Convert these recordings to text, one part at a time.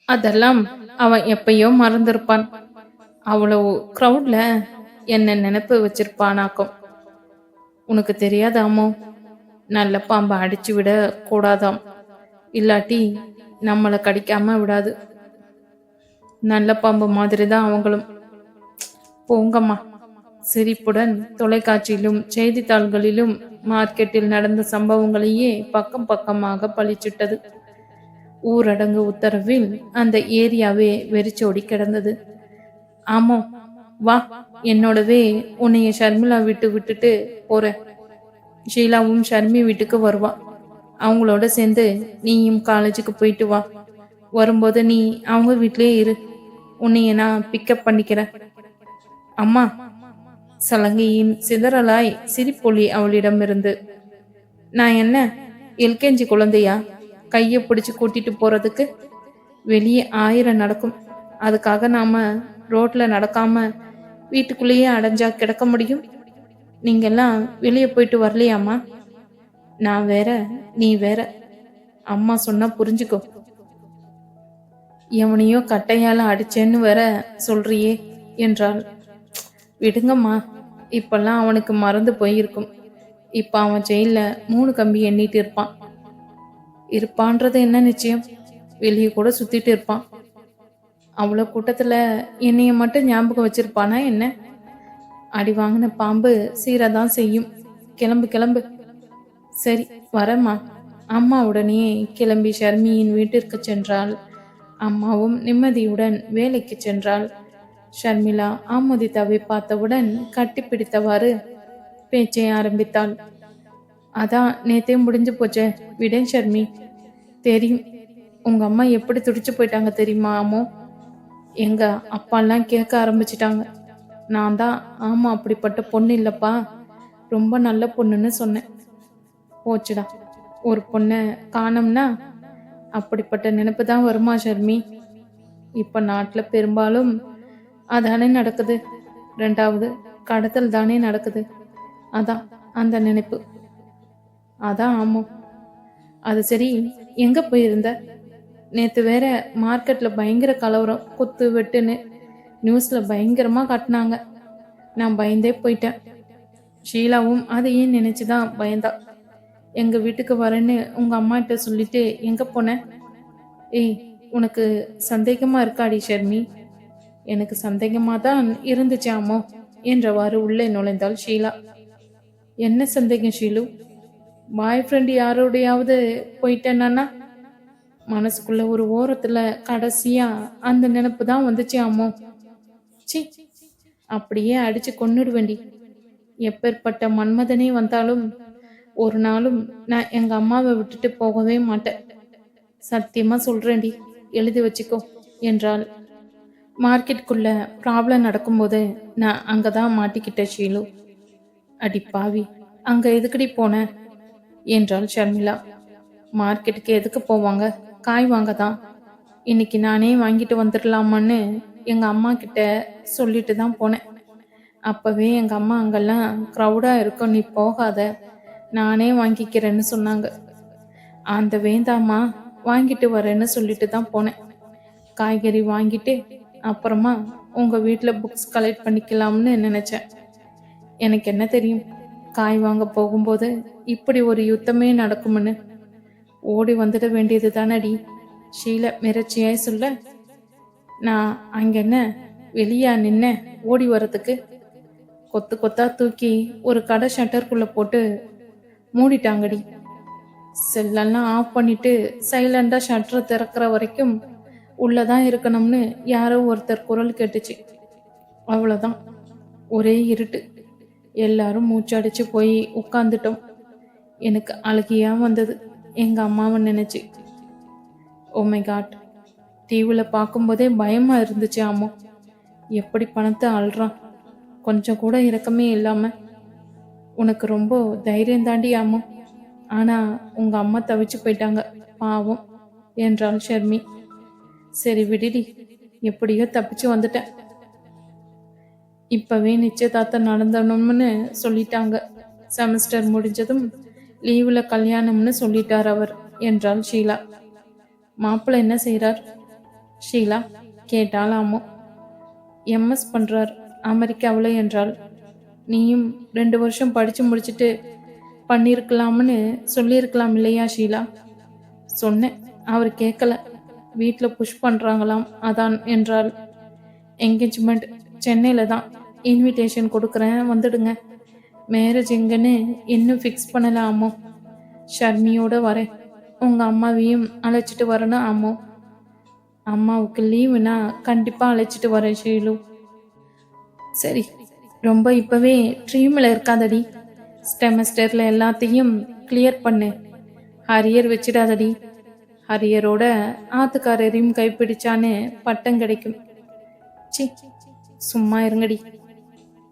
அதெல்லாம் அவன் எப்பயோ மறந்திருப்பான். அவ்வளவு க்ரௌட்ல என்ன நினைப்பு வச்சிருப்பானாக்கும். உனக்கு தெரியாதாமோ, நல்ல பாம்பை அடிச்சு விட கூடாதாம். இல்லாட்டி நம்மளை கடிக்காம விடாது. நல்ல பாம்பு மாதிரி தான் அவங்களும். போங்கம்மா. சிரிப்புடன் தொலைக்காட்சியிலும் செய்தித்தாள்களிலும் மார்க்கெட்டில் நடந்த சம்பவங்களையே பக்கம் பக்கமாக பளிச்சிட்டது. ஊரடங்கு உத்தரவில் அந்த ஏரியாவே வெறிச்சோடி கிடந்தது. ஆமோ, வா, என்னோடவே உன்னைய ஷர்மிளா விட்டுட்டு போறேன். ஷீலாவும் ஷர்மி வீட்டுக்கு வருவா. அவங்களோட சேர்ந்து நீயும் காலேஜுக்கு போயிட்டு வா. வரும்போது நீ அவங்க வீட்லயே இரு. உன்னைய நான் பிக்கப் பண்ணிக்கிறேன். அம்மா. சலங்கையின் சிதறலாய் சிரிப்பொலி அவளிடமிருந்து. நான் என்ன எல்கேஜி குழந்தையா கையை பிடிச்சு கூட்டிட்டு போறதுக்கு? வெளியே 1000 நடக்கும். அதுக்காக நாம ரோட்ல நடக்காம வீட்டுக்குள்ளேயே அடைஞ்சா கிடக்க முடியும்? நீங்கெல்லாம் வெளியே போயிட்டு வரலையாம்மா? நான் வேற, நீ வேற. அம்மா சொன்னா புரிஞ்சுக்கோ. எவனையோ கட்டையால அடிச்சேன்னு வேற சொல்றியே என்றாள். விடுங்கம்மா, இப்பெல்லாம் அவனுக்கு மறந்து போயிருக்கும். இப்ப அவன் ஜெயில 3 கம்பி எண்ணிட்டு இருப்பான்றது என்ன நிச்சயம்? வெளியே கூட சுத்திட்டு இருப்பான். அவ்வளோ கூட்டத்துல என்னைய மட்டும் ஞாபகம் வச்சிருப்பானா என்ன? அடி வாங்கின பாம்பு சீரதான் செய்யும். கிளம்பு கிளம்பு. சரி, வரம்மா. அம்மா உடனே கிளம்பி ஷர்மியின் வீட்டிற்கு சென்றாள். அம்மாவும் நிம்மதியுடன் வேலைக்கு சென்றாள். ஷர்மிளா ஆமோதிதாவை பார்த்தவுடன் கட்டிப்பிடித்தவாறு பேச்சை ஆரம்பித்தாள். அதான் நேத்தே முடிஞ்சு போச்சே, விடேன் ஷர்மி. தெரியும். உங்க அம்மா எப்படி துடிச்சு போயிட்டாங்க தெரியுமா? அம்மோ, எங்க அப்பாலாம் கேட்க ஆரம்பிச்சிட்டாங்க. நான் தான் ஆமா, அப்படிப்பட்ட பொண்ணு இல்லப்பா, ரொம்ப நல்ல பொண்ணுன்னு சொன்னேன். போச்சுடா, ஒரு பொண்ணை காணோம்னா அப்படிப்பட்ட நினைப்பு தான் வருமா ஷர்மி? இப்ப நாட்டுல பெரும்பாலும் அதானே நடக்குது. 2வது கடத்தல் தானே நடக்குது. அதான் அந்த நினைப்பு. அதான் ஆமோ. அது சரி, எங்க போயிருந்த? நேத்து வேற மார்க்கெட்ல பயங்கர கலவரம், குத்து வெட்டுன்னு நியூஸ்ல பயங்கரமா காட்டினாங்க. நான் பயந்தே போயிட்டேன். ஷீலாவும் அதையே நினைச்சுதான் பயந்தா. எங்க வீட்டுக்கு வரேன்னு உங்க அம்மாட்ட சொல்லிட்டு எங்க போன? ஏய், உனக்கு சந்தேகமா இருக்காடி ஷர்மி? எனக்கு சந்தேகமா தான் இருந்துச்சாமோ என்றவாறு உள்ளே நுழைந்தாள் ஷீலா. என்ன சந்தேகம் ஷீலு? பாய் ஃப்ரெண்ட் யாரோடையாவது போயிட்டேன்னா? மனசுக்குள்ள ஒரு ஓரத்துல கடைசியா அந்த நினைப்பு தான் வந்துச்சு அம்மோ. சி, அப்படியே அடிச்சு கொன்னுடுவேண்டி. எப்பேற்பட்ட மன்மதனே வந்தாலும் ஒரு நாளும் நான் எங்க அம்மாவை விட்டுட்டு போகவே மாட்டேன். சத்தியமா சொல்றேன்டி, எழுதி வச்சுக்கோ என்றாள். மார்க்கெட்டுக்குள்ள ப்ராப்ளம் நடக்கும்போது நான் அங்கதான் மாட்டிக்கிட்டேன் ஷீலு. அடி பாவி, அங்க எதுக்கடி போன என்றாள் ஷர்மிளா. மார்க்கெட்டுக்கு எதுக்கு போவாங்க? காய் வாங்க தான். இன்னைக்கு நானே வாங்கிட்டு வந்துடலாமான்னு எங்க அம்மா கிட்ட சொல்லிட்டு தான் போனேன். அப்பவே எங்க அம்மா அங்கெல்லாம் க்ரௌடா இருக்கும், நீ போகாத, நானே வாங்கிக்கிறேன்னு சொன்னாங்க. அந்த வேண்டாமா, வாங்கிட்டு வரேன்னு சொல்லிட்டு தான் போனேன். காய்கறி வாங்கிட்டு அப்புறமா உங்க வீட்டில் புக்ஸ் கலெக்ட் பண்ணிக்கலாம்னு நினைச்சேன். எனக்கு என்ன தெரியும், காய் வாங்க போகும்போது இப்படி ஒரு யுத்தமே நடக்கும்னு. ஓடி வந்துட வேண்டியது தானடி, ஷீலா மிரட்சியாய் சொல்ல. நான் அங்கென்ன வெளியா நின்ன ஓடி வரத்துக்கு? கொத்து கொத்தா தூக்கி ஒரு கடை ஷட்டருக்குள்ள போட்டு மூடிட்டாங்கடி. செல்லெல்லாம் ஆஃப் பண்ணிட்டு சைலண்டா ஷட்டரை திறக்கிற வரைக்கும் உள்ளதான் இருக்கணும்னு யாரோ ஒருத்தர் குரல் கேட்டுச்சு. அவ்வளோதான், ஒரே இருட்டு. எல்லாரும் மூச்சடிச்சு போய் உட்காந்துட்டோம். எனக்கு அழுகியா வந்தது எங்க அம்மாவை நினைச்சு. ஓ மை காட், டிவியில் பார்க்கும்போதே பயமா இருந்துச்சு. ஆமோ, எப்படி பணத்தை அழுறான், கொஞ்சம் கூட இரக்கமே இல்லாம. உனக்கு ரொம்ப தைரியம் தாண்டி ஆமோ. ஆனா உங்க அம்மா தவிச்சு போயிட்டாங்க பாவம் என்றாள் ஷர்மி. சரி விடுடி, எப்படியோ தப்பிச்சு வந்துட்டேன். இப்பவே நிச்சயதார்த்தம் நடந்தணும்னு சொல்லிட்டாங்க. செமஸ்டர் முடிஞ்சதும் லீவுல கல்யாணம்னு சொல்லிட்டார் அவர் என்றாள் ஷீலா. மாப்பிள்ளை என்ன செய்றார்? ஷீலா கேட்டாள் அம்மு. எம்எஸ் பண்றார் அமெரிக்காவில் என்றாள். நீயும் 2 வருஷம் படிச்சு முடிச்சுட்டு பண்ணியிருக்கலாம்னு சொல்லியிருக்கலாம் இல்லையா ஷீலா? சொன்னேன், அவர் கேட்கல. வீட்டில் புஷ் பண்றாங்களாம், அதான் என்றாள். என்கேஜ்மெண்ட் சென்னையில தான். இன்விடேஷன் கொடுக்குறேன், வந்துடுங்க. மேரேஜ் எங்கன்னு இன்னும் ஃபிக்ஸ் பண்ணல அம்மோ. ஷர்மியோட வரேன். உங்க அம்மாவையும் அழைச்சிட்டு வரணும் அம்மோ. அம்மாவுக்கு லீவுனா கண்டிப்பா அழைச்சிட்டு வரேன் ஷீலு. சரி, ரொம்ப இப்பவே ட்ரீமில் இருக்காதடி. செமஸ்டர்ல எல்லாத்தையும் கிளியர் பண்ணு. ஹரியர் வச்சிடாதடி. ஹரியரோட ஆத்துக்காரரையும் கைப்பிடிச்சான்னு பட்டம் கிடைக்கும். சி, சும்மா இருங்கடி.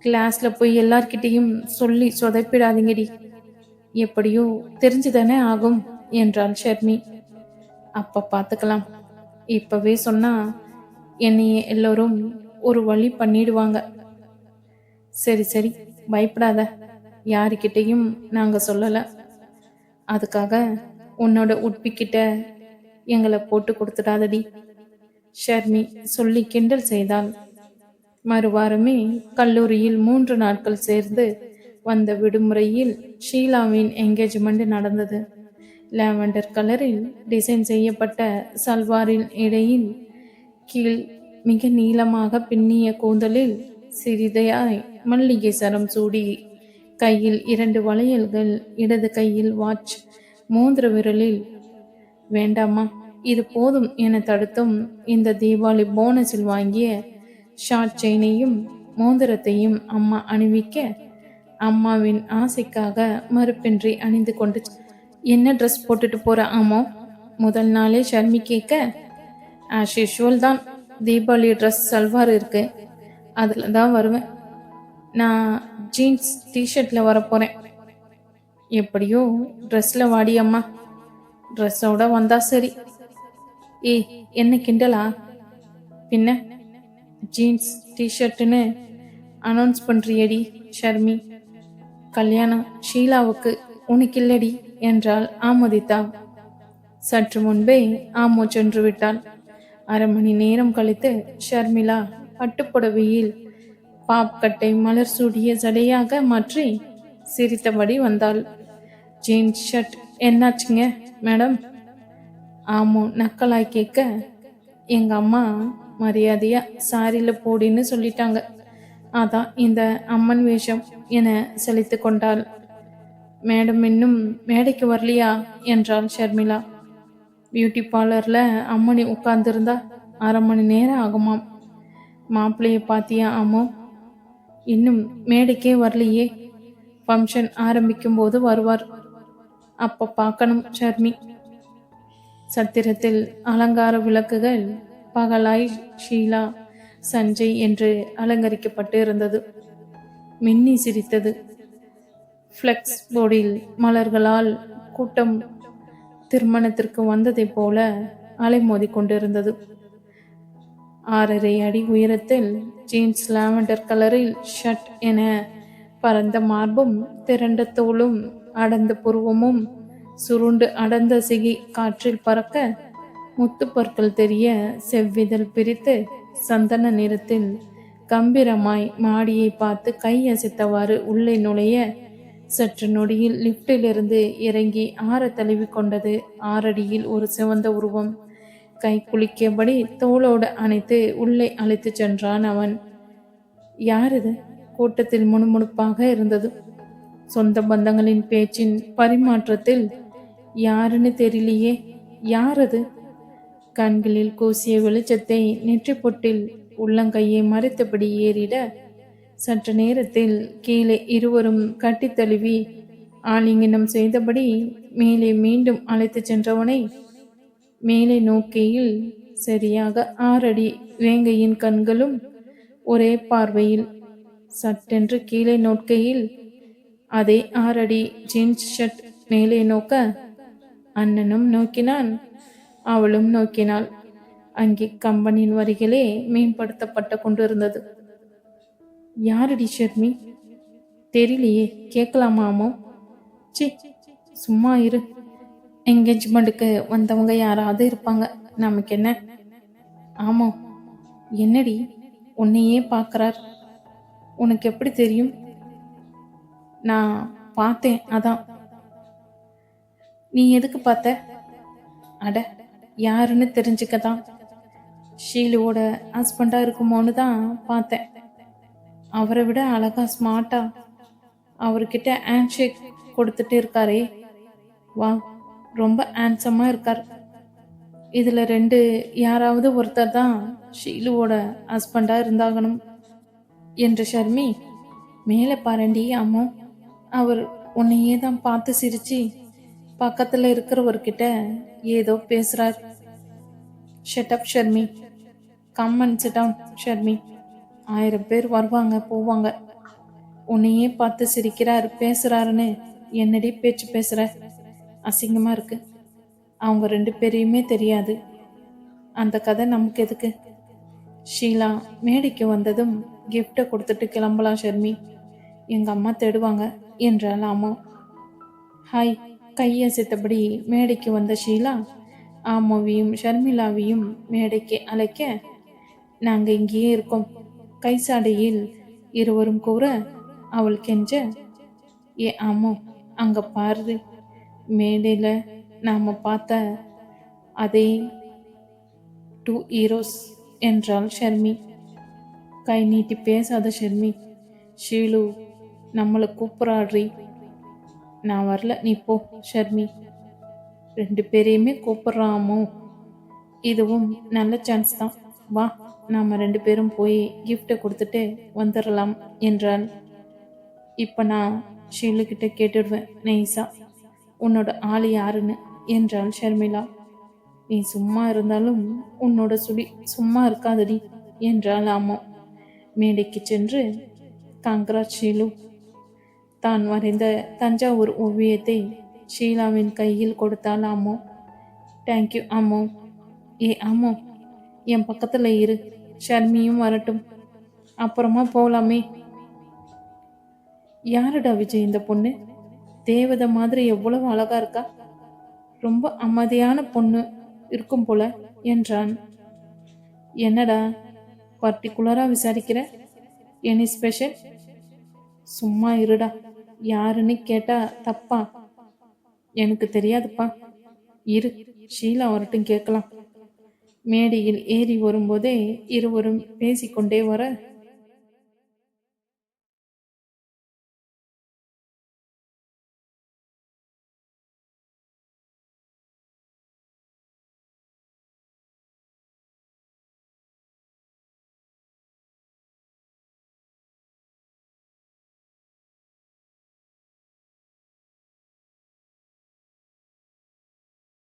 கிளாஸ்ல போய் எல்லார்கிட்டையும் சொல்லி சொதப்பிடாதீங்கடி. எப்படியோ தெரிஞ்சுதானே ஆகும் என்றாள் ஷர்மி. அப்ப பார்த்துக்கலாம். இப்பவே சொன்னா என்னைய எல்லோரும் ஒரு வழி பண்ணிடுவாங்க. சரி சரி, பயப்படாத. யாருக்கிட்டையும் நாங்க சொல்லல. அதுக்காக உன்னோட உட்பிக்கிட்ட எங்களை போட்டு கொடுத்துடாதடி. ஷர்மி சொல்லி கிண்டல் செய்தாள். மறுவாரமே கல்லூரியில் 3 நாட்கள் சேர்ந்து வந்த விடுமுறையில் ஷீலாவின் என்கேஜ்மெண்ட் நடந்தது. லாவெண்டர் கலரில் டிசைன் செய்யப்பட்ட சல்வாரின் இடையில் கீழ் மிக நீளமாக பின்னிய கூந்தலில் சிறிதையாய் மல்லிகை சரம் சூடி, கையில் 2 வளையல்கள், இடது கையில் வாட்ச், மோதிர விரலில் வேண்டாமா இது போதும் என தடுத்தும் இந்த தீபாவளி போனஸில் வாங்கிய ஷார்ட் செயினையும் மோதிரத்தையும் அம்மா அணிவிக்க, அம்மாவின் ஆசைக்காக மறுப்பின்றி அணிந்து கொண்டு, என்ன ட்ரெஸ் போட்டுட்டு போற ஆமோ? முதல் நாளே ஷர்மி கேட்க, ஆஸ் யூஷுவல் தான். தீபாவளி ட்ரெஸ் சல்வார் இருக்கு, அதில் தான் வருவேன். நான் ஜீன்ஸ் டிஷர்ட்டில் வரப்போகிறேன். எப்படியோ ட்ரெஸ்ஸில் வாடி அம்மா. ட்ரெஸ்ஸோட வந்தா சரி. ஏய், என்ன கிண்டலா? பின்ன ஜீன்ஸ் டிஷர்ட்டுன்னு அனௌன்ஸ் பண்ணுறியடி ஷர்மி. கல்யாணம் ஷீலாவுக்கு, உனக்கு இல்லடி என்றாள் ஆமோதித்தா. சற்று முன்பே ஆமோ சென்று விட்டாள். 1/2 மணி நேரம் கழித்து ஷர்மிளா பட்டுப்புடவையில் பாப்கட்டை மலர் சூடிய சடையாக மாற்றி சிரித்தபடி வந்தாள். ஜீன்ஸ் ஷர்ட் என்னாச்சுங்க மேடம்? ஆமோ நக்கலாய் கேட்க, எங்க அம்மா மரியாதையா சாரியில் போடின்னு சொல்லிட்டாங்க, அதான் இந்த அம்மன் வேஷம் என செலுத்து கொண்டாள். மேடம் இன்னும் மேடைக்கு வரலையா என்றாள் ஷர்மிளா. பியூட்டி பார்லரில் அம்மனி உட்கார்ந்துருந்தா 1/2 மணி நேரம் ஆகுமாம். மாப்பிள்ளைய பாத்தியா அம்மோ? இன்னும் மேடைக்கே வரலையே. ஃபங்க்ஷன் ஆரம்பிக்கும் போது வருவார், அப்ப பார்க்கணும் ஷர்மி. சத்திரத்தில் அலங்கார விளக்குகள் பகலாய் ஷீலா சஞ்சய் என்று அலங்கரிக்கப்பட்டு இருந்தது. மின்னி சிரித்தது. ஃப்ளெக்ஸ் போர்டில் மலர்களால் கூட்டம் திருமணத்திற்கு வந்ததைப் போல அலைமோதி கொண்டிருந்தது. 6.5 அடி உயரத்தில் ஜீன்ஸ், லாவெண்டர் கலரில் ஷர்ட் என பரந்த மார்பும் திரண்ட தோளும் அடர்ந்த புருவமும் சுருண்டு அடர்ந்த சிகை காற்றில் பறக்க, முத்துப்பற்கள் தெரிய செவ்விதழ் பிரித்து சந்தன நிறத்தில் கம்பீரமாய் மாடியை பார்த்து கை அசைத்தவாறு உள்ளே நுழைய, சற்று நொடியில் லிப்டிலிருந்து இறங்கி ஆற தழுவி கொண்டது 6 அடியில் ஒரு சிவந்த உருவம். கை குலுக்கியபடி தோளோடு அணைத்து உள்ளே அழைத்து சென்றான் அவன். யார் இது? கூட்டத்தில் முணுமுணுப்பாக இருந்தது. சொந்த பந்தங்களின் பேச்சின் பரிமாற்றத்தில் யாருன்னு தெரியலையே, யார் அது? கண்களில் கூசிய வெளிச்சத்தை நெற்றி பொட்டில் உள்ளங்கையை மறைத்தபடி ஏறிட, சற்று நேரத்தில் கீழே இருவரும் கட்டி தழுவி ஆலிங்கனம் செய்தபடி மேலே மீண்டும் அழைத்து சென்றவனை மேலே நோக்கியில் சரியாக 6 அடி வேங்கையின் கண்களும் ஒரே பார்வையில். சட்டென்று கீழே நோக்கையில் அதே 6 அடி ஜீன்ஸ் ஷர்ட் மேலே நோக்க, அண்ணனும் நோக்கினான், அவளும் நோக்கினாள். அங்கே கம்பனின் வரிகளே மேம்படுத்தப்பட்டு கொண்டிருந்தது. யாரடி ஷர்மி? தெரியலையே, கேட்கலாமாமோ? சி, சும்மா இரு. என்கேஜ்மெண்ட்டுக்கு வந்தவங்க யாராவது இருப்பாங்க, நமக்கு என்ன? ஆமாம். என்னடி, உன்னையே பார்க்கறார். உனக்கு எப்படி தெரியும்? நான் பார்த்தேன், அதான். நீ எதுக்கு பார்த்த? அட, யாருன்னு தெரிஞ்சுக்க தான். ஷீலுவோட ஹஸ்பண்டா இருக்குமோன்னு தான் பார்த்தேன். அவரை விட அழகா ஸ்மார்ட்டா அவர்கிட்ட ஹேண்ட்ஷேக் கொடுத்துட்டு இருக்காரே, வா, ரொம்ப ஹேண்ட்ஸமா இருக்கார். இதுல ரெண்டு யாராவது ஒருத்தர் தான் ஷீலுவோட ஹஸ்பண்டா இருந்தாகணும் என்ற ஷர்மி, மேலே பாரண்டி அம்மோ, அவர் உன்னையே தான் பார்த்து சிரிச்சு பக்கத்துல இருக்கிறவர்கிட்ட ஏதோ பேசுறார். Shut up Sharmi, come and sit down Sharmi. 1000 பேர் வருவாங்க போவாங்க, உன்னையே பார்த்து சிரிக்கிறார் பேசுறாருன்னு என்னடி பேச்சு பேசுற? அசிங்கமா இருக்கு. அவங்க 2 பேரையுமே தெரியாது. அந்த கதை நமக்கு எதுக்கு? ஷீலா மேடைக்கு வந்ததும் கிஃப்டை கொடுத்துட்டு கிளம்பலாம் ஷர்மி, எங்க அம்மா தேடுவாங்க என்றாள் அம்மா. ஹாய் கையசைத்தபடி மேடைக்கு வந்த ஷீலா ஆமோவையும் ஷர்மிளாவையும் மேடைக்கு அழைக்க, நாங்க இங்கேயே இருக்கோம் கைசாடையில் இருவரும் கூற, அவள் கெஞ்ச, ஏ ஆமோ, அங்க பாரு, மேடையில நாம பார்த்த அதே 2 ஹீரோஸ் என்றாள் ஷர்மி. கை நீட்டி பேசாத ஷர்மி, ஷீலு நம்மளை கூப்பிட்றாட்ரி. நான் வரல, நீ போ ஷர்மி. 2 பேரையுமே கூப்பிட்றாமோ, இதுவும் நல்ல சான்ஸ் தான். வா, நாம 2 பேரும் போய் கிஃப்டை கொடுத்துட்டு வந்துடலாம் என்றாள். இப்போ நான் ஷீலுக்கிட்ட கேட்டுடுவேன் நைஸா, உன்னோட ஆள் யாருன்னு என்றாள் ஷர்மிளா. நீ சும்மா இருந்தாலும் உன்னோட சுடி சும்மா இருக்காதடி என்றாள் அம்மா. மேடைக்கு சென்று, காங்கிராட் ஷீலு. தான் வரைந்த தஞ்சாவூர் ஓவியத்தை ஷீலாவின் கையில் கொடுத்தாள் அம்மோ. தேங்க்யூ அம்மோ. ஏ அம்மோ, என் பக்கத்தில் இரு, ஷர்மியும் வரட்டும், அப்புறமா போகலாமே. யாருடா விஜய் இந்த பொண்ணு? தேவதை மாதிரி எவ்வளவு அழகா இருக்கா. ரொம்ப அமைதியான பொண்ணு இருக்கும் போல என்றான். என்னடா பர்டிகுலரா விசாரிக்கிற? Any special? சும்மா இருடா, யாருன்னு கேட்டா தப்பா? எனக்கு தெரியாதுப்பா, இரு, ஷீலா வரட்டும் கேட்கலாம். மேடையில் ஏறி வரும்போதே இருவரும் பேசிக்கொண்டே வர,